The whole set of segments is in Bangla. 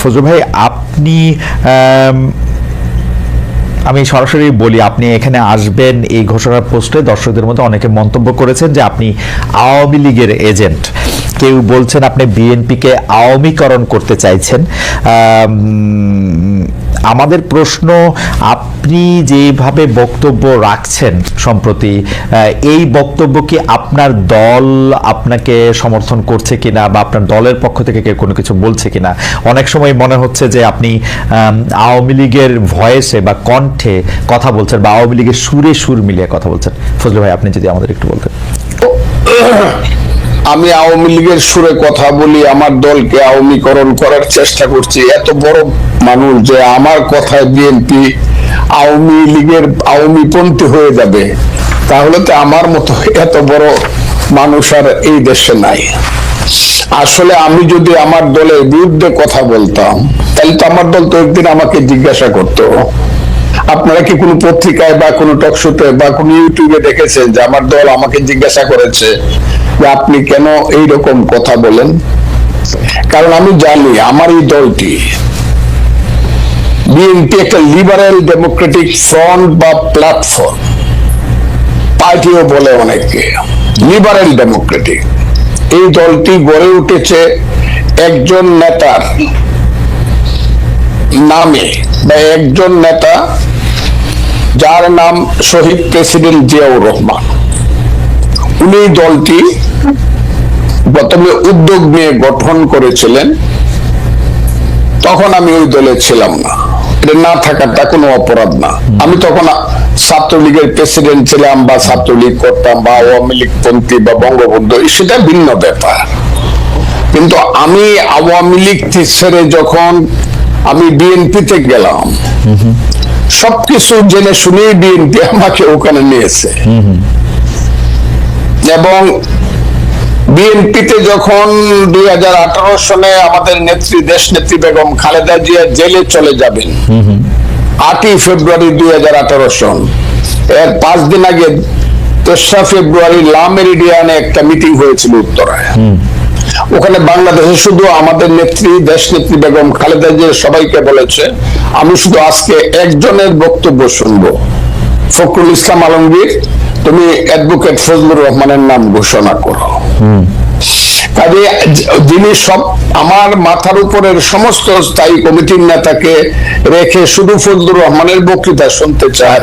ফজলুল ভাই, আপনি আমি সরাসরি বলি, আপনি এখানে আসবেন এই ঘোষণার পোস্টে দর্শকদের মধ্যে অনেকে মন্তব্য করেছেন যে আপনি আওয়ামী লীগের এজেন্ট, কেউ বলছেন আপনি বিএনপিকে আওয়ামীকরণ করতে চাইছেন। আমাদের প্রশ্ন, আপনি যেভাবে বক্তব্য রাখছেন সম্প্রতি, এই বক্তব্য কি আপনার দল আপনাকে সমর্থন করছে কিনা বা আপনার দলের পক্ষ থেকে কেউ কোনো কিছু বলছে কিনা? অনেক সময় মনে হচ্ছে যে আপনি আওয়ামী লীগের ভয়েসে বা কণ্ঠে কথা বলছেন বা আওয়ামী লীগের সুরে সুর মিলিয়ে কথা বলছেন। ফজলুল ভাই, আপনি যদি আমাদের একটু বলতেন। আমি আওয়ামী লীগের সুরে কথা বলি, আমার দলকে আওয়ামীকরণ করার চেষ্টা করছি, এত বড় মানুষ যে আমার কথায় বিএনপি আওয়ামী লীগের আওয়ামীপন্থী হয়ে যাবে, তাহলে তো আমার মতো এত বড় মানুষ আর এই দেশে নাই। আসলে আমি যদি আমার দলের বিরুদ্ধে কথা বলতাম, তাহলে তো আমার দল তো একদিন আমাকে জিজ্ঞাসা করতো। আপনারা কি কোনো পত্রিকায় বা কোনো টকশোতে বা কোনো ইউটিউবে দেখেছেন যে আমার দল আমাকে জিজ্ঞাসা করেছে যে আপনি কেন এইরকম কথা বলেন? কারণ আমি জানি আমার এই দলটি, বিএনপি একটা লিবারেল ডেমোক্রেটিক ফ্রন্ট বা প্ল্যাটফর্ম, পার্টিও বলে অনেকে, লিবারেল ডেমোক্রেটিক। এই দলটি গড়ে উঠেছে একজন নেতার নামে, বা একজন নেতা যার নাম শহীদ প্রেসিডেন্ট জিয়াউর রহমান। উনি দলটি প্রথমে উদ্যোগ নিয়ে গঠন করেছিলেন, তখন আমি ওই দলে ছিলাম না। এটা না থাকাটা কোনো অপরাধ না। আমি তখন ছাত্রলীগের প্রেসিডেন্ট ছিলাম বা ছাত্রলীগ করতাম বা আওয়ামী লীগ পন্থী বা বঙ্গবন্ধু, সেটা ভিন্ন ব্যাপার। কিন্তু আমি আওয়ামী লীগ ছেড়ে যখন আমি বিএনপিতে গেলাম, সবকিছু জেনে শুনে বিএনপি আমাকে ওখানে নিয়েছে। এবং বিএনপিতে যখন 2018 সনে আমাদের নেত্রী, দেশ নেত্রী বেগম খালেদা জিয়া জেলে চলে যাবেন 8ই ফেব্রুয়ারি 2018 সন, এর 5 দিন আগে 3রা ফেব্রুয়ারি লা মেরিডিয়ানে একটা মিটিং হয়েছিল উত্তরায়। ওখানে বাংলাদেশে শুধু আমাদের নেত্রী, দেশ নেত্রী বেগম খালেদা জিয়া সবাইকে বলেছে, আমি শুধু আজকে একজনের বক্তব্য শুনবো, ফখরুল ইসলাম আলমগীর, তুমি অ্যাডভোকেট ফজলুর রহমানের নাম ঘোষণা করো। কাজে যিনি সব আমার মাথার উপরের সমস্ত স্থায়ী কমিটির নেতাকে রেখে শুধু ফজলুর রহমানের বক্তৃতা শুনতে চায়,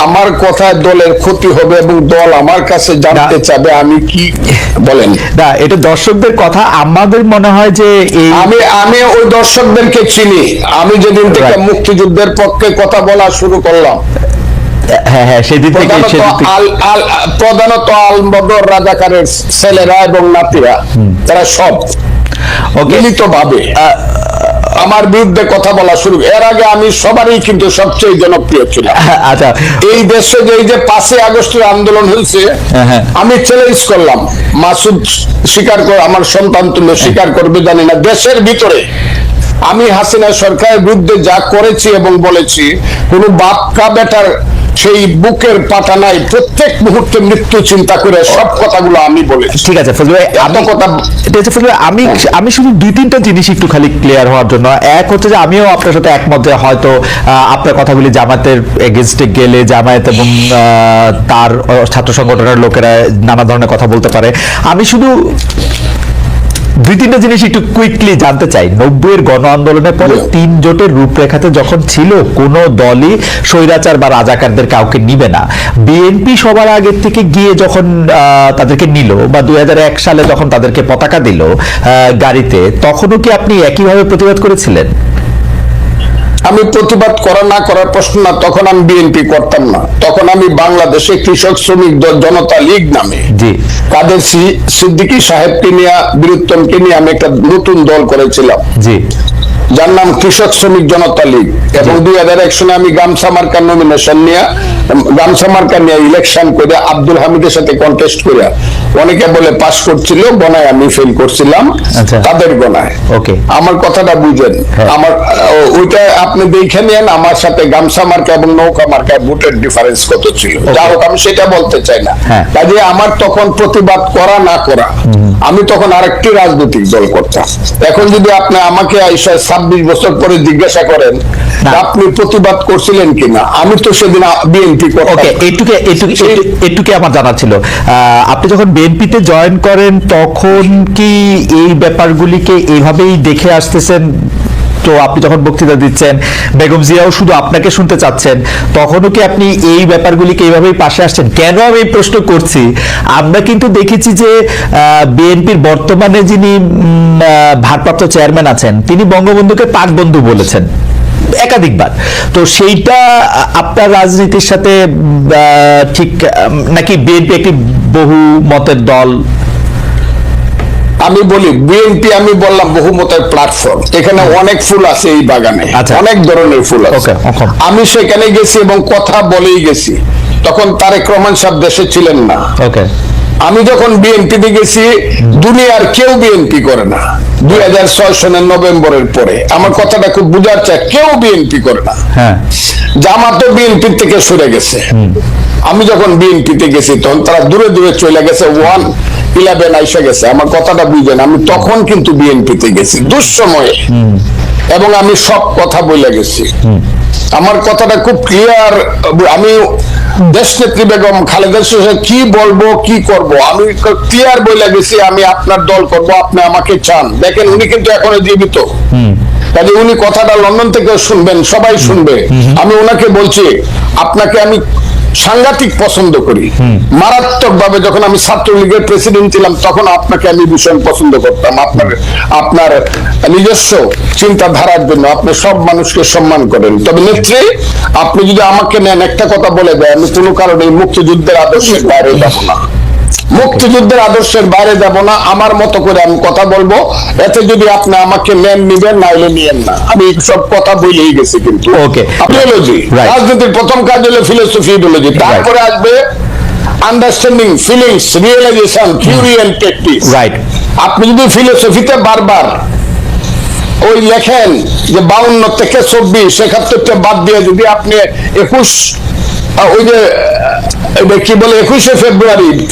আমার কথায় দলের ক্ষতি হবে এবং দল আমার কাছে জানতে চাবে আমি কি বলেন। না, এটা দর্শকদের কথা। আমাদের মনে হয় যে আমি ওই দর্শকদেরকে চিনি। আমি যেদিন থেকে মুক্তিযুদ্ধের পক্ষে কথা বলা শুরু করলাম, প্রধানত আলবদর রাজাকারের ছেলেরা এবং নাতিরা, তারা সব মিলিত ভাবে আমার বিরুদ্ধে কথা বলা শুরু। এর আগে আমি সবারই কিন্তু সবচেয়ে জনপ্রিয় ছিলাম। আচ্ছা, এই দেশে যে 5ই আগস্টের আন্দোলন হয়েছে, আমি চ্যালেঞ্জ করলাম, মাসুদ স্বীকার করে, আমার সন্তান তুল্য স্বীকার করবে জানি না, দেশের ভিতরে আমি হাসিনা সরকারের বিরুদ্ধে যা করেছি এবং বলেছি, কোন বাপ কা বেটার সেই বুকের পাটা নাই, প্রত্যেক মুহূর্তে মৃত্যু চিন্তা করে সব কথাগুলো আমি বলেছি। ঠিক আছে ফজলুল ভাই, আমি শুধু 2-3টা জিনিস একটু খালি ক্লিয়ার হওয়ার জন্য। এক হচ্ছে যে আমিও আপনার সাথে একমত যে হয়তো আপনার কথাগুলি জামায়াতের এগেইনস্টে গেলে জামায়াত এবং তার ছাত্র সংগঠনের লোকেরা নানা ধরনের কথা বলতে পারে। আমি শুধু 2-3টা জিনিস একটু কুইকলি জানতে চাই। 90-এর গণ আন্দোলনের পরে 3 জোটের রূপরেখাতে যখন ছিল, কোনো দলই স্বৈরাচার বা রাজাকারদের কাউকে নিবে না। বিএনপি সবার আগের থেকে গিয়ে যখন তাদেরকে নিল, বা 2001 সালে যখন তাদেরকে পতাকা দিল গাড়িতে, তখনও কি আপনি একইভাবে প্রতিবাদ করেছিলেন? আমি প্রতিবাদ করা না করার প্রশ্ন না, তখন আমি বিএনপি করতাম না। তখন আমি বাংলাদেশে কৃষক শ্রমিক জনতা লীগ নামে কাদের সিদ্দিকী সাহেবকে নিয়ে, বীরুত্তমকে নিয়ে আমি একটা নতুন দল করেছিলাম, যার নাম কৃষক শ্রমিক জনতা লীগ। এবং 2001 সনে আমি গামছা মার্কার নমিনেশন নিয়ে গামছা মার্কা নিয়ে ইলেকশন করে আব্দুল হামিদের সাথে কন্টেস্ট করে অনেকে বলে পাস করছিল, গণায় আমি ফেল করছিলাম, আচ্ছা। তাদের গণায়। ওকে। আমার কথাটা বুঝেন, হ্যাঁ। আমার ওইটা আপনি দেখে নেন আমার সাথে গামছা মার্কা এবং নৌকা মার্কা ভোটের ডিফারেন্স কত ছিল। যা হোক, আমি সেটা বলতে চাই না। হ্যাঁ। কাজে আমার তখন প্রতিবাদ করা না করা, আমি তখন আরেকটি রাজনৈতিক দল করতাম। এখন যদি আপনি আমাকে 26 বছর পরে জিজ্ঞাসা করেন না। আপনি প্রতিবাদ করছিলেন কিনা, আমি তো সেদিন বিএনপি করতাম। ওকে, এইটুকু আমার জানা ছিল। আপনি যখন বিএনপিতে জয়েন করেন তখন কি এই ব্যাপারগুলিকে এইভাবেই দেখে আসতেছেন? তো আপনি যখন বক্তৃতা দিচ্ছেন, বেগম জিয়াও শুধু আপনাকে শুনতে চাচ্ছেন, তখনও কি আপনি এই ব্যাপারগুলিকে এইভাবেই পাশে আসছেন? কেন আমি এই প্রশ্ন করছি, আমরা কিন্তু দেখেছি যে বিএনপির বর্তমানে যিনি ভারপ্রাপ্ত চেয়ারম্যান আছেন, তিনি বঙ্গবন্ধুকে পাক বন্ধু বলেছেন একাধিকবার। তো সেইটা আপনার রাজনীতির সাথে ঠিক নাকি বিএনপি একটি বহু মতের দল? আমি বলি বিএনপি, আমি বললাম বহুমতের প্ল্যাটফর্ম, এখানে অনেক ফুল আছে এই বাগানে, আচ্ছা। অনেক ধরনের ফুল আছে। ওকে। আমি সেখানে গেছি এবং কথা বলেই গেছি, তখন তারেক রহমান সাহেব দেশে ছিলেন না। ওকে। আমি যখন বিএনপিতে গেছি, দুনিয়ার কেউ বিএনপি করে না 2006 সনের নভেম্বরের পরে। আমার কথাটা খুব বুঝার চাই, কেউ বিএনপি করে না। হ্যাঁ। জামাতও বিএনপি থেকে সরে গেছে। আমি যখন বিএনপিতে গেছি তখন তারা দূরে দূরে চলে গেছে, 111 আইসা গেছে। আমার কথাটা বুঝেন, আমি তখন কিন্তু বিএনপিতে গেছি দুঃসময়ে, এবং আমি সব কথা বলে গেছি। আমার কথাটা খুব ক্লিয়ার। আমি দেশনেত্রী বেগম খালেদা জিয়া কি বলবো কি করব আমি ক্লিয়ার বলে গেছি, আমি আপনার দল করব, আপনি আমাকে চান। দেখেন উনি কিন্তু এখনো জীবিত, কাজে উনি কথাটা লন্ডন থেকে শুনবেন, সবাই শুনবে। আমি ওনাকে বলছি, আপনাকে আমি সাংঘাতিক পছন্দ করি, মারাত্মক ভাবে। যখন আমি ছাত্রলীগের প্রেসিডেন্ট ছিলাম তখন আপনাকে আমি ভীষণ পছন্দ করতাম, আপনার নিজস্ব চিন্তাধারার জন্য। আপনি সব মানুষকে সম্মান করেন। তবে নেত্রী, আপনি যদি আমাকে নেন, একটা কথা বলে দেয়, আমি কোনো কারণে মুক্তিযুদ্ধের আদর্শের বাইরে যাব না, মুক্তিযুদ্ধের আদর্শের বাইরে যাব না। আমার মতো করে আমি কথা বলবো, এতে যদি আপনি আমাকে নেন নিবেন, নাইলে নিয়েন না। আমি সব কথা বলেই গেছি। কিন্তু ইডিওলজি, রাজনীতির প্রথম কাজ হলো ফিলোসফি, ইডিওলজি, তারপরে আসবে understanding, feelings, realisation, theory and practice. Right. আপনি যদি ফিলোসফিতে বারবার ওই লেখেন যে 52 থেকে 24, 71টা বাদ দিয়ে যদি আপনি 21, ওই যে কি বলে 21শে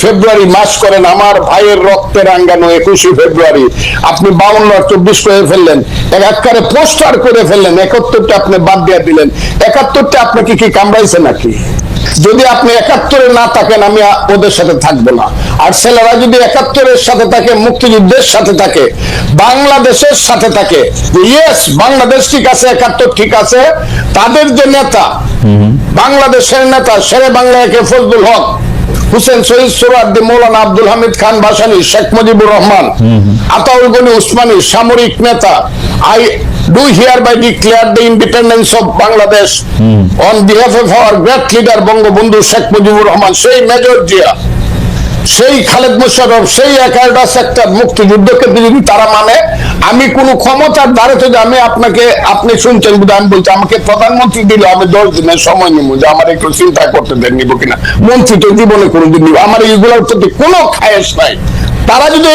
ফেব্রুয়ারি মাস করেন, আমার ভাইয়ের রক্তে রাঙ্গানো 21শে ফেব্রুয়ারি, আপনি 52 আর 24 করে ফেললেন, একবারে পোস্টার করে ফেললেন। 71টা আপনি বাদ দিয়ে দিলেন। 71টা আপনাকে কি কামড়াইছে নাকি? যদি আপনি 71-এ না থাকেন, আমি ওদের সাথে থাকবো না। আর ছেলেরা যদি 71-এর সাথে থাকে, মুক্তিযুদ্ধের সাথে থাকে, বাংলাদেশের সাথে থাকে, ইয়েস বাংলাদেশ ঠিক আছে, 71 ঠিক আছে, তাদের যে নেতা, বাংলাদেশের নেতা শেরে বাংলা একে ফজলুল হক, হুসেন শহীদ সোহরাওয়ার্দী, মৌলানা আব্দুল হামিদ খান ভাসানী, শেখ মুজিবুর রহমান, আতাউল গনি উসমানী, সামরিক নেতা, I do hereby declare the independence of Bangladesh on behalf of our great leader Bangabandhu Sheikh Mujibur Rahman, সেই মেজর জিয়া, সেই খালেদ মোশাররফ, সেই 11টা সেক্টর মুক্তিযুদ্ধকে যদি তারা মানে, আমি কোন ক্ষমতার দ্বারে তো আমি আপনাকে, আপনি শুনছেন বুঝে আমি বলছি, আমাকে প্রধানমন্ত্রী দিলে আমি 10 দিনের সময় নিব যে আমার একটু চিন্তা করতে দেন নিব কিনা। মন্ত্রী তো জীবনে কোনোদিন নিব, আমার এইগুলোর প্রতি কোনো খায়েশ নাই। তারা যদি